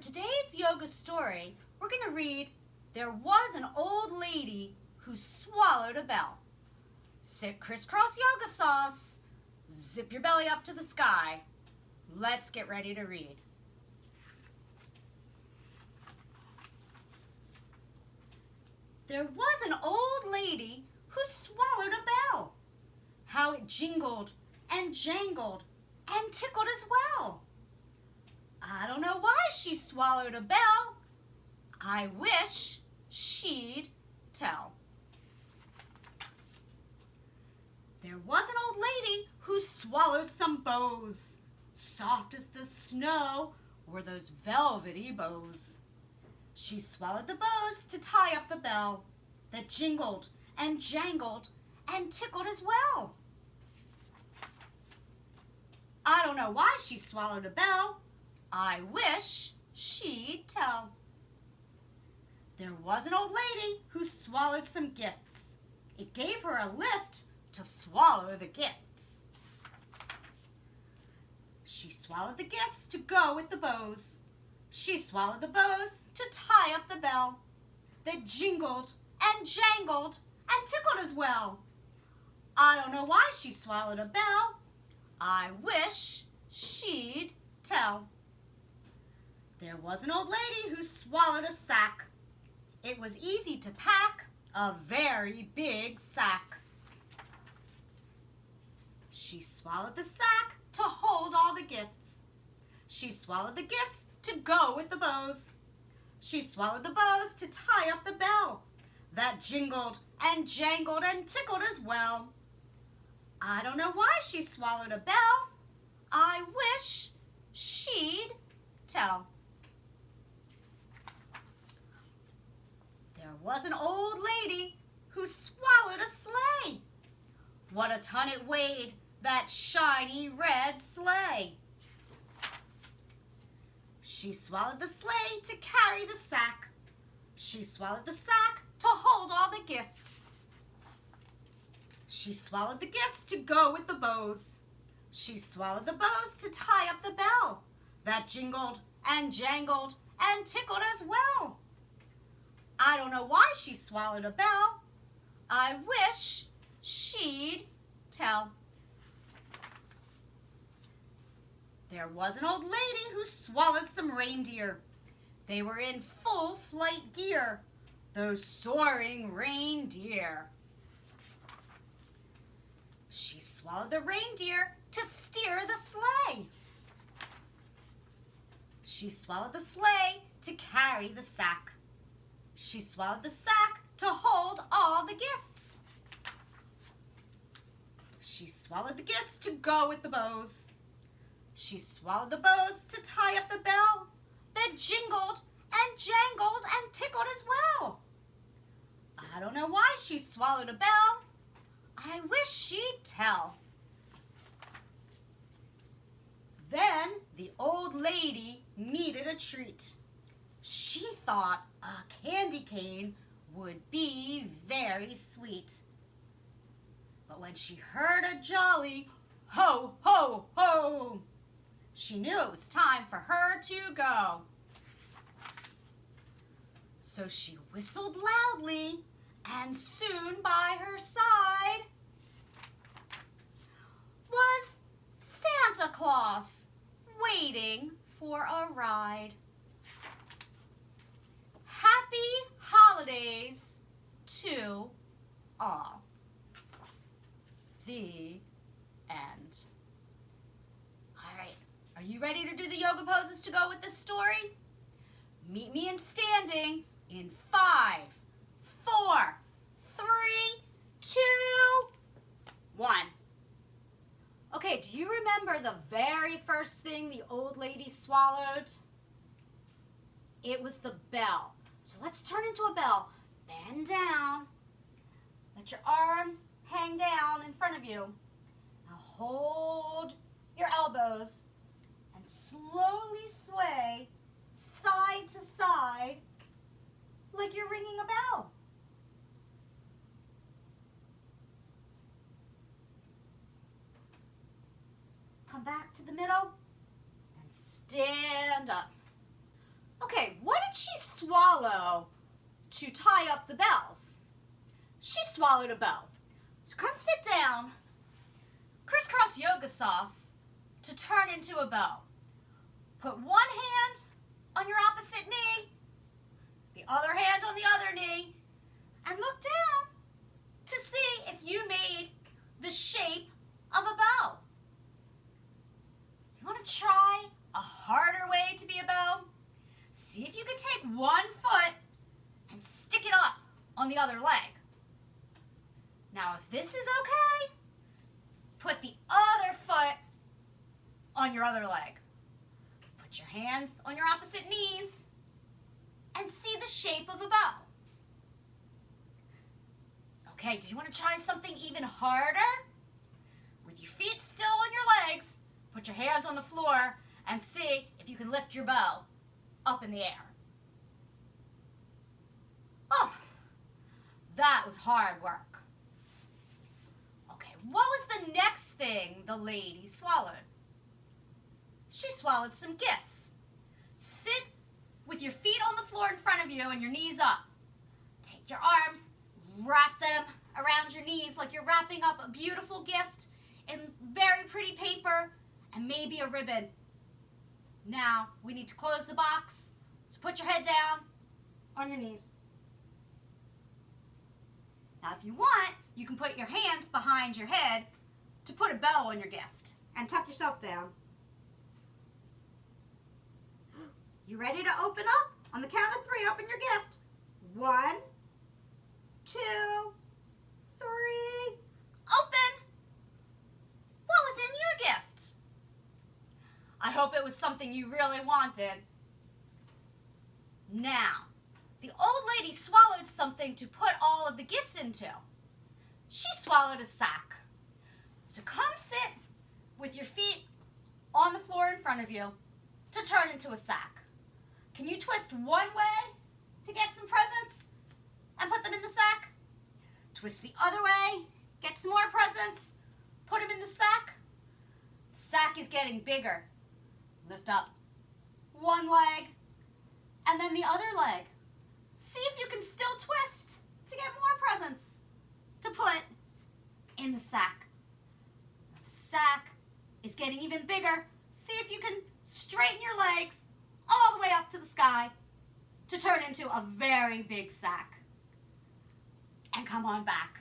today's yoga story, we're going to read, There Was an Old Lady Who Swallowed a Bell. Sit crisscross yoga sauce. Zip your belly up to the sky. Let's get ready to read. There was an old lady who swallowed a bell. How it jingled and jangled and tickled as well. I don't know why she swallowed a bell. I wish she'd tell. There was an old lady who swallowed some bows. Soft as the snow were those velvety bows. She swallowed the bows to tie up the bell that jingled and jangled and tickled as well. I don't know why she swallowed a bell. I wish she'd tell. There was an old lady who swallowed some gifts. It gave her a lift to swallow the gifts. She swallowed the gifts to go with the bows. She swallowed the bows to tie up the bell that jingled and jangled and tickled as well. I don't know why she swallowed a bell. I wish she'd tell. There was an old lady who swallowed a sack. It was easy to pack, a very big sack. She swallowed the sack to hold all the gifts. She swallowed the gifts to go with the bows. She swallowed the bows to tie up the bell that jingled and jangled and tickled as well. I don't know why she swallowed a bell. I wish she'd tell. There was an old lady who swallowed a sleigh. What a ton it weighed, that shiny red sleigh. She swallowed the sleigh to carry the sack. She swallowed the sack to hold all the gifts. She swallowed the gifts to go with the bows. She swallowed the bows to tie up the bell that jingled and jangled and tickled as well. I don't know why she swallowed a bell. I wish she'd tell. There was an old lady who swallowed some reindeer. They were in full flight gear, those soaring reindeer. She swallowed the reindeer to steer the sleigh. She swallowed the sleigh to carry the sack. She swallowed the sack to hold all the gifts. She swallowed the gifts to go with the bows. She swallowed the bows to tie up the bell that jingled and jangled and tickled as well. I don't know why she swallowed a bell. I wish she'd tell. Then the old lady needed a treat. She thought a candy cane would be very sweet. But when she heard a jolly ho, ho, ho, she knew it was time for her to go. So she whistled loudly, and soon by her side was Santa Claus waiting for a ride. Happy holidays to all. The end. All right, are you ready to do the yoga poses to go with this story? Meet me in standing in 5, 4, 3, 2, 1. Okay, do you remember the very first thing the old lady swallowed? It was the bell. So let's turn into a bell. Bend down. Let your arms hang down in front of you. Now hold your elbows and slowly sway side to side like you're ringing a bell. Come back to the middle and stand up. Okay, what did she swallow to tie up the bells? She swallowed a bell. So come sit down, crisscross yoga sauce to turn into a bow. Put one hand on your opposite knee, the other hand on the other knee, and look down to see if you made the shape of a bow. You want to try a harder way to be a bow? See if you can take one foot and stick it up on the other leg. Now, if this is okay, put the other foot on your other leg. Put your hands on your opposite knees and see the shape of a bow. Okay, do you want to try something even harder? With your feet still on your legs, put your hands on the floor and see if you can lift your bow up in the air. Oh, that was hard work. Okay, what was the next thing the lady swallowed? She swallowed some gifts. Sit with your feet on the floor in front of you and your knees up. Take your arms, wrap them around your knees like you're wrapping up a beautiful gift in very pretty paper and maybe a ribbon. Now, we need to close the box, so put your head down on your knees. Now, if you want, you can put your hands behind your head to put a bow on your gift and tuck yourself down. You ready to open up? On the count of 3, open your gift. 1, 2, 3, open! What was in your gift? I hope it was something you really wanted. Now, the old lady swallowed something to put all of the gifts into. She swallowed a sack. So come sit with your feet on the floor in front of you to turn into a sack. Can you twist one way to get some presents and put them in the sack? Twist the other way, get some more presents, put them in the sack. The sack is getting bigger. Lift up one leg and then the other leg. See if you can still twist to get more presents to put in the sack. The sack is getting even bigger. See if you can straighten your legs all the way up to the sky to turn into a very big sack. And come on back.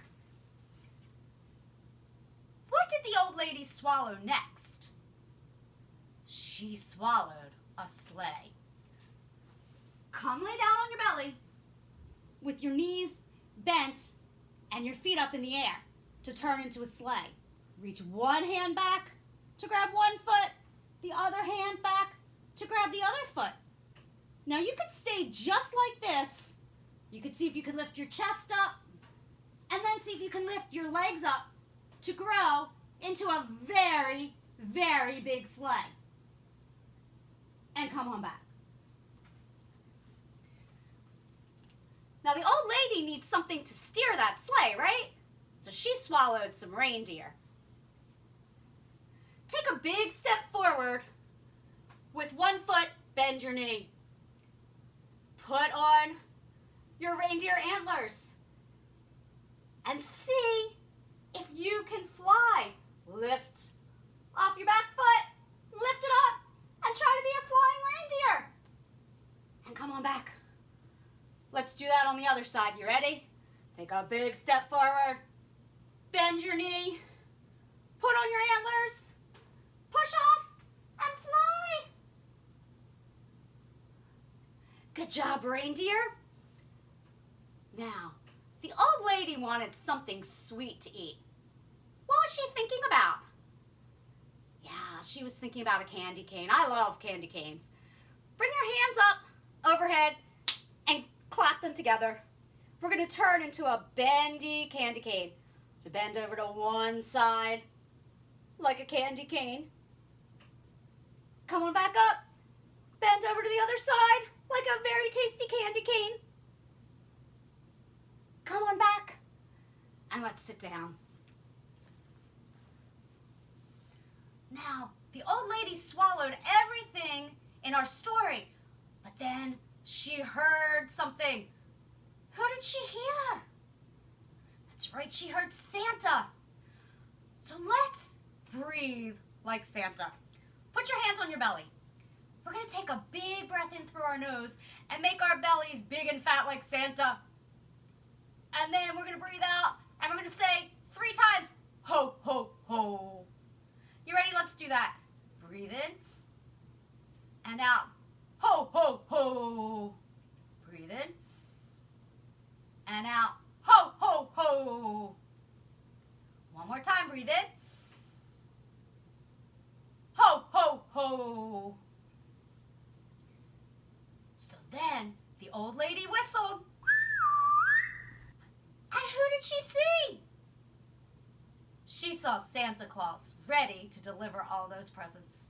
What did the old lady swallow next? She swallowed a sleigh. Come lay down on your belly with your knees bent and your feet up in the air to turn into a sleigh. Reach one hand back to grab one foot, the other hand back to grab the other foot. Now you could stay just like this. You could see if you could lift your chest up and then see if you can lift your legs up to grow into a very, very big sleigh. And come on back. Now the old lady needs something to steer that sleigh, right? So she swallowed some reindeer. Take a big step forward. With one foot, bend your knee. Put on your reindeer antlers. And see if you can fly. Lift off your back foot, lift it up, and try to be a flying reindeer. And come on back. Let's do that on the other side. You ready? Take a big step forward. Bend your knee. Put on your antlers. Push off and fly. Good job, reindeer. Now, the old lady wanted something sweet to eat. What was she thinking about? Yeah, she was thinking about a candy cane. I love candy canes. Bring your hands up overhead and clap them together. We're going to turn into a bendy candy cane. So bend over to one side like a candy cane. Come on back up. Bend over to the other side like a very tasty candy cane. Come on back and let's sit down. Now, the old lady swallowed everything in our story, But then she heard something. Who did she hear? That's right, she heard Santa. So let's breathe like Santa. Put your hands on your belly. We're going to take a big breath in through our nose and make our bellies big and fat like Santa. And then we're going to breathe out and we're going to say 3 times, ho, ho, ho. You ready? Let's do that. Breathe in and out, ho, ho, ho. Breathe in and out, ho, ho, ho. One more time, breathe in. Ho, ho, ho. So then the old lady whistled. And who did she see? She saw Santa Claus ready to deliver all those presents.